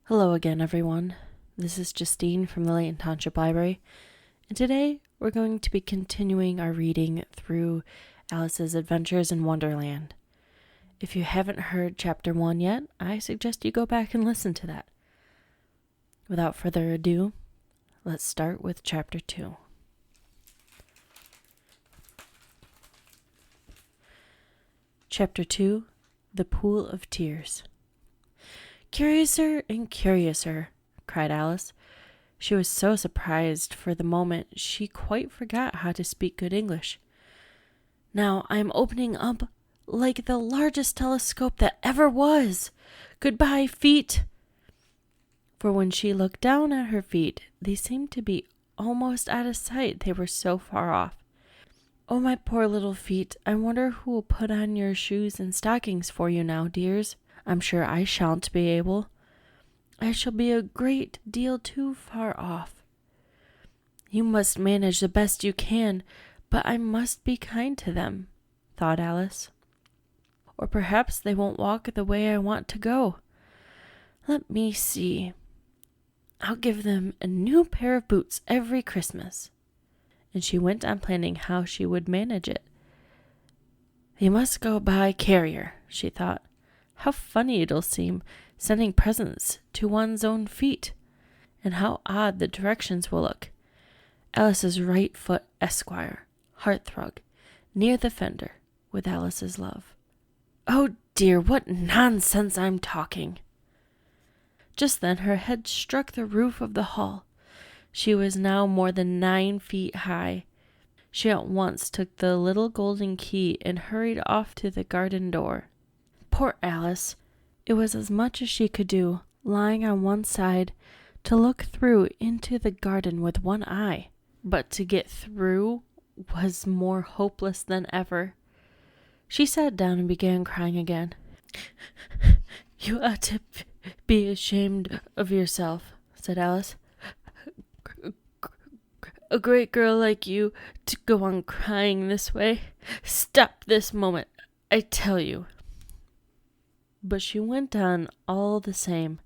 Hello again, everyone. This is Justine from the Layton Township Library, and today we're going to be continuing our reading through Alice's Adventures in Wonderland. If you haven't heard Chapter 1 yet, I suggest you go back and listen to that. Without further ado, let's start with Chapter 2. Chapter 2, The Pool of Tears. "Curiouser and curiouser," cried Alice. She was so surprised for the moment she quite forgot how to speak good English. "Now I am opening up like the largest telescope that ever was. Goodbye, feet." For when she looked down at her feet, they seemed to be almost out of sight, they were so far off. "Oh, my poor little feet, I wonder who will put on your shoes and stockings for you now, dears. I'm sure I shan't be able. I shall be a great deal too far off. You must manage the best you can, but I must be kind to them," thought Alice. "Or perhaps they won't walk the way I want to go. Let me see. I'll give them a new pair of boots every Christmas." And she went on planning how she would manage it. "They must go by carrier," she thought. "How funny it'll seem, sending presents to one's own feet. And how odd the directions will look. Alice's right foot, Esquire, hearthrug, near the fender, with Alice's love. Oh dear, what nonsense I'm talking." Just then her head struck the roof of the hall. She was now more than 9 feet high. She at once took the little golden key and hurried off to the garden door. Poor Alice! It was as much as she could do, lying on one side, to look through into the garden with one eye. But to get through was more hopeless than ever. She sat down and began crying again. "You ought to be ashamed of yourself," said Alice. "A great girl like you to go on crying this way. Stop this moment, I tell you." But she went on all the same,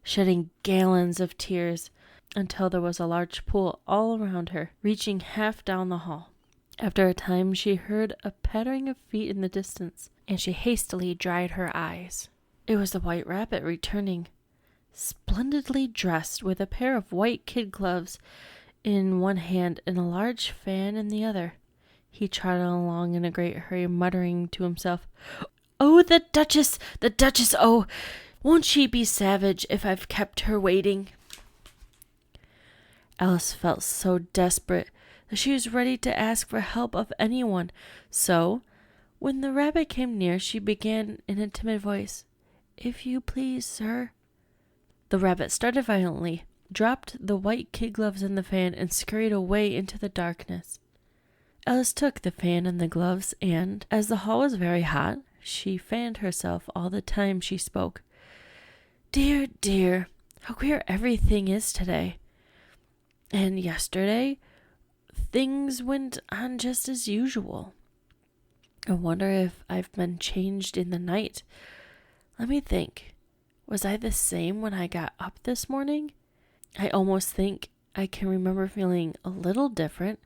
shedding gallons of tears, until there was a large pool all around her, reaching half down the hall. After a time she heard a pattering of feet in the distance, and she hastily dried her eyes. It was the White Rabbit returning, splendidly dressed, with a pair of white kid gloves in one hand and a large fan in the other. He trotted along in a great hurry, muttering to himself, "Oh, the Duchess! The Duchess! Oh, won't she be savage if I've kept her waiting?" Alice felt so desperate that she was ready to ask for help of anyone. So, when the rabbit came near, she began in a timid voice, "If you please, sir." The rabbit started violently, dropped the white kid gloves and the fan, and scurried away into the darkness. Alice took the fan and the gloves, and, as the hall was very hot, she fanned herself all the time she spoke. "Dear, dear, how queer everything is today. And yesterday, things went on just as usual. I wonder if I've been changed in the night. Let me think. Was I the same when I got up this morning? I almost think I can remember feeling a little different.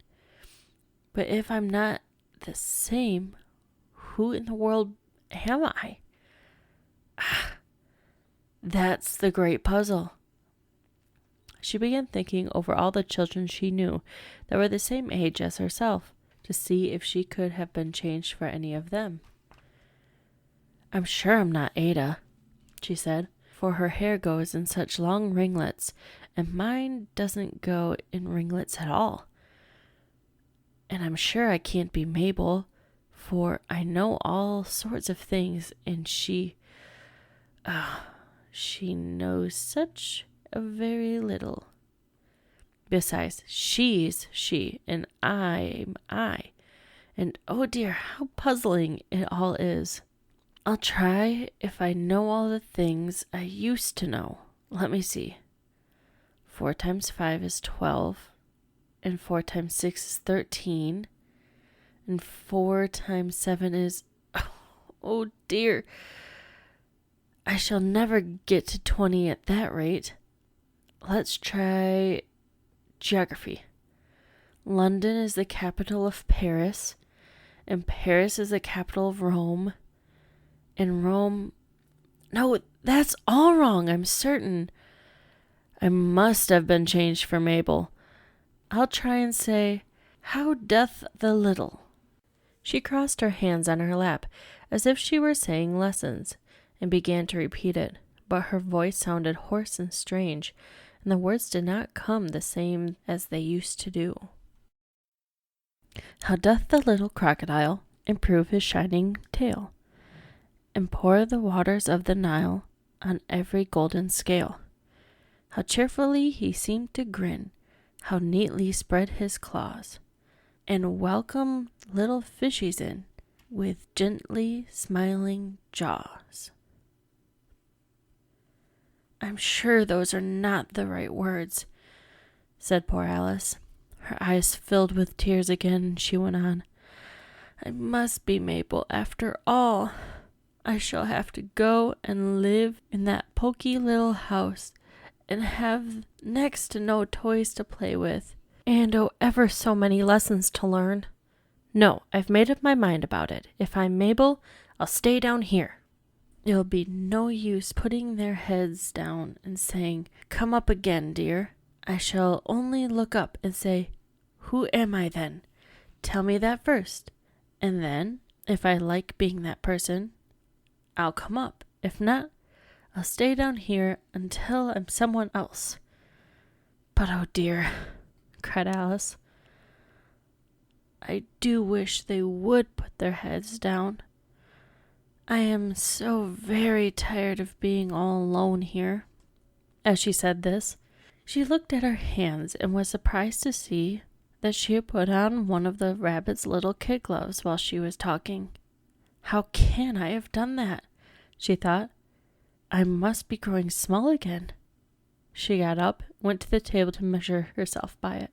But if I'm not the same, who in the world am I? That's the great puzzle." She began thinking over all the children she knew that were the same age as herself, to see if she could have been changed for any of them. "I'm sure I'm not Ada," she said, "for her hair goes in such long ringlets, and mine doesn't go in ringlets at all. And I'm sure I can't be Mabel, for I know all sorts of things, and she knows such a very little. Besides, she's she, and I'm I. And oh dear, how puzzling it all is. I'll try if I know all the things I used to know. Let me see. 4 times 5 is 12, and 4 times 6 is 13, and 4 times 7 is... Oh dear, I shall never get to 20 at that rate. Let's try geography. London is the capital of Paris, and Paris is the capital of Rome, and Rome... No, that's all wrong, I'm certain. I must have been changed for Mabel. I'll try and say, how doth the little... She crossed her hands on her lap, as if she were saying lessons, and began to repeat it, but her voice sounded hoarse and strange, and the words did not come the same as they used to do. How doth the little crocodile improve his shining tail, and pour the waters of the Nile on every golden scale? How cheerfully he seemed to grin, how neatly spread his claws, and welcome little fishies in with gently smiling jaws. I'm sure those are not the right words, said poor Alice. Her eyes filled with tears again, and she went on. I must be Mabel after all. I shall have to go and live in that poky little house and have next to no toys to play with, and oh, ever so many lessons to learn. No, I've made up my mind about it. If I'm Mabel, I'll stay down here. It'll be no use putting their heads down and saying, come up again, dear. I shall only look up and say, who am I then? Tell me that first. And then, if I like being that person, I'll come up. If not, I'll stay down here until I'm someone else. But oh dear, cried Alice, I do wish they would put their heads down. I am so very tired of being all alone here. As she said this, she looked at her hands and was surprised to see that she had put on one of the rabbit's little kid gloves while she was talking. How can I have done that? She thought. I must be growing small again. She got up, went to the table to measure herself by it,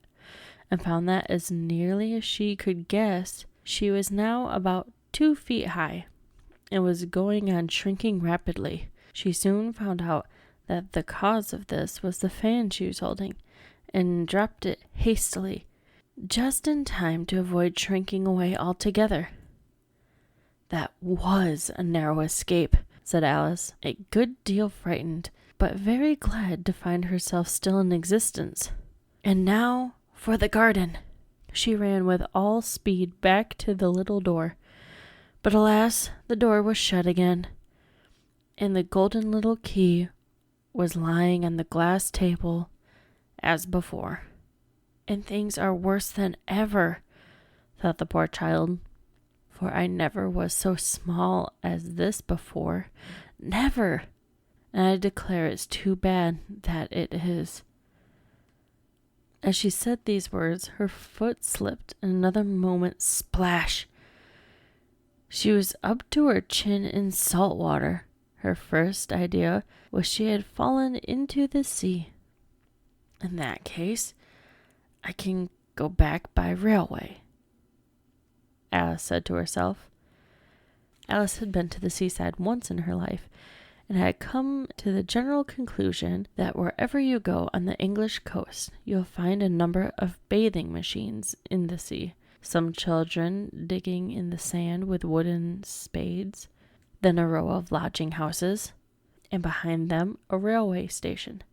and found that as nearly as she could guess, she was now about 2 feet high, and was going on shrinking rapidly. She soon found out that the cause of this was the fan she was holding, and dropped it hastily, just in time to avoid shrinking away altogether. That was a narrow escape, said Alice, a good deal frightened, but very glad to find herself still in existence. And now for the garden. She ran with all speed back to the little door. But alas, the door was shut again, and the golden little key was lying on the glass table as before. And things are worse than ever, thought the poor child, for I never was so small as this before. Never! And I declare it's too bad that it is. As she said these words, her foot slipped, and another moment, splash! She was up to her chin in salt water. Her first idea was she had fallen into the sea. In that case, I can go back by railway, Alice said to herself. Alice had been to the seaside once in her life, and had come to the general conclusion that wherever you go on the English coast, you'll find a number of bathing machines in the sea. Some children digging in the sand with wooden spades, then a row of lodging houses, and behind them a railway station.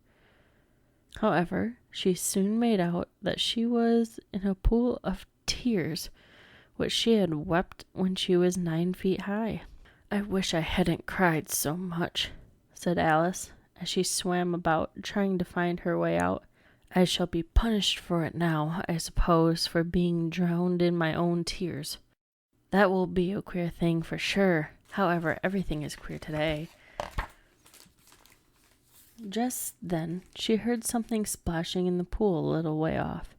However, she soon made out that she was in a pool of tears, which she had wept when she was 9 feet high. I wish I hadn't cried so much, said Alice, as she swam about, trying to find her way out. I shall be punished for it now, I suppose, for being drowned in my own tears. That will be a queer thing for sure. However, everything is queer today. Just then, she heard something splashing in the pool a little way off.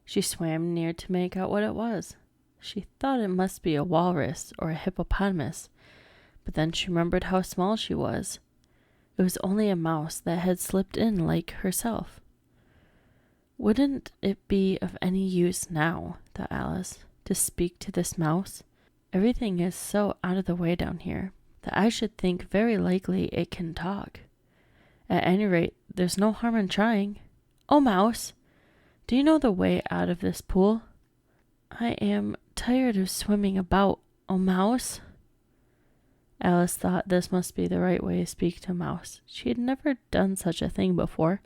She swam near to make out what it was. She thought it must be a walrus or a hippopotamus, but then she remembered how small she was. It was only a mouse that had slipped in like herself. Wouldn't it be of any use now, thought Alice, to speak to this mouse? Everything is so out of the way down here. that I should think very likely it can talk. At any rate, there's no harm in trying. Oh, Mouse, do you know the way out of this pool? I am tired of swimming about, oh Mouse. Alice thought this must be the right way to speak to a mouse. She had never done such a thing before,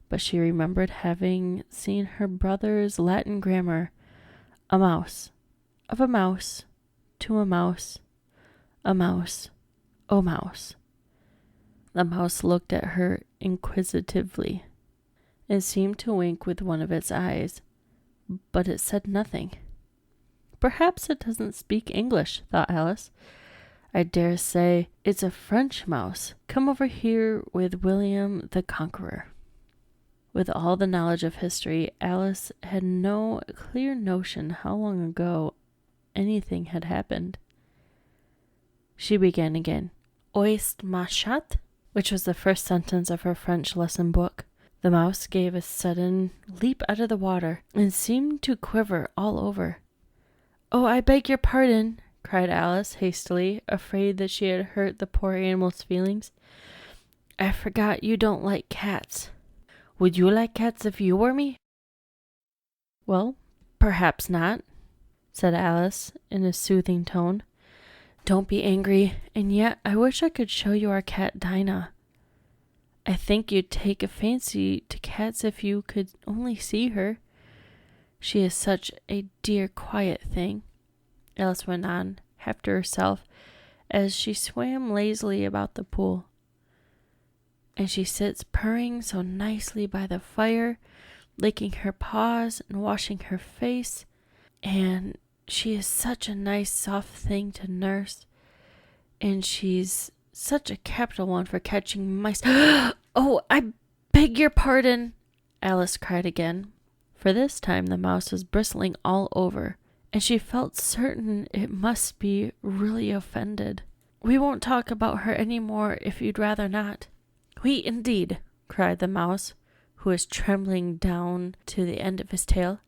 but she remembered having seen her brother's Latin grammar. A mouse, of a mouse, to a mouse, oh mouse. The mouse looked at her inquisitively. It seemed to wink with one of its eyes, but it said nothing. Perhaps it doesn't speak English, thought Alice. I dare say it's a French mouse, come over here with William the Conqueror. With all the knowledge of history, Alice had no clear notion how long ago anything had happened. She began again. Oist ma chat, which was the first sentence of her French lesson book. The mouse gave a sudden leap out of the water and seemed to quiver all over. Oh, I beg your pardon, cried Alice hastily, afraid that she had hurt the poor animal's feelings. I forgot you don't like cats. Would you like cats if you were me? Well, perhaps not, said Alice in a soothing tone. Don't be angry, and yet I wish I could show you our cat Dinah. I think you'd take a fancy to cats if you could only see her. She is such a dear, quiet thing, Alice went on, half to herself, as she swam lazily about the pool. And she sits purring so nicely by the fire, licking her paws and washing her face, and she is such a nice soft thing to nurse, and she's such a capital one for catching mice. Oh, I beg your pardon, Alice cried again, for this time the mouse was bristling all over, and she felt certain it must be really offended. We won't talk about her any more if you'd rather not. We indeed, cried the mouse, who was trembling down to the end of his tail.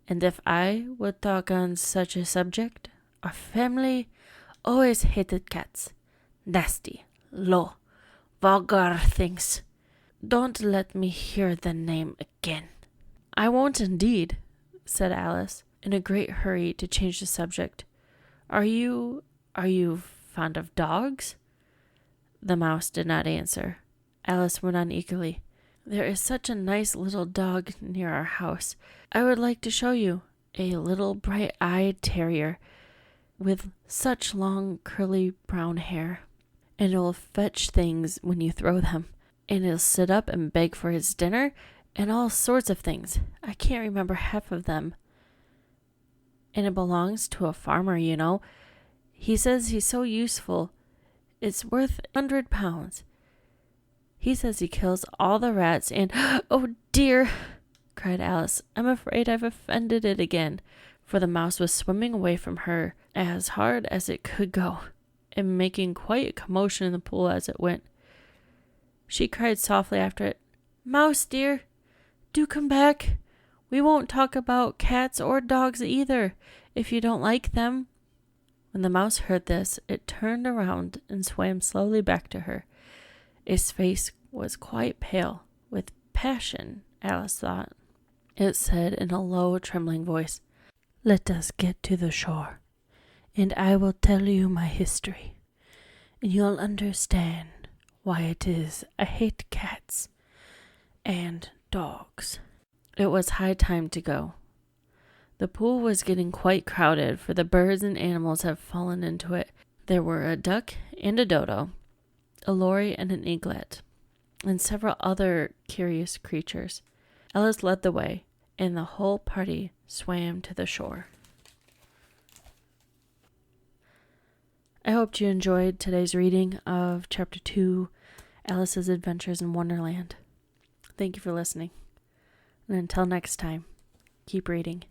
And if I would talk on such a subject, our family always hated cats. Nasty, low, vulgar things. Don't let me hear the name again. I won't indeed, said Alice, in a great hurry to change the subject. Are you fond of dogs? The mouse did not answer. Alice went on eagerly. There is such a nice little dog near our house. I would like to show you. A little bright-eyed terrier with such long curly brown hair. And it will fetch things when you throw them. And it'll sit up and beg for his dinner and all sorts of things. I can't remember half of them. And it belongs to a farmer, you know. He says he's so useful. It's worth £100. He says he kills all the rats and... Oh, dear, cried Alice. I'm afraid I've offended it again, for the mouse was swimming away from her as hard as it could go, and making quite a commotion in the pool as it went. She cried softly after it, Mouse, dear, do come back. We won't talk about cats or dogs either, if you don't like them. When the mouse heard this, it turned around and swam slowly back to her. Its face was quite pale, with passion, Alice thought. It said in a low, trembling voice, Let us get to the shore, and I will tell you my history, and you'll understand why it is I hate cats and dogs. It was high time to go. The pool was getting quite crowded, for the birds and animals had fallen into it. There were a duck and a dodo, a lory and an eaglet, and several other curious creatures. Alice led the way, and the whole party swam to the shore. I hope you enjoyed today's reading of Chapter 2, Alice's Adventures in Wonderland. Thank you for listening. And until next time, keep reading.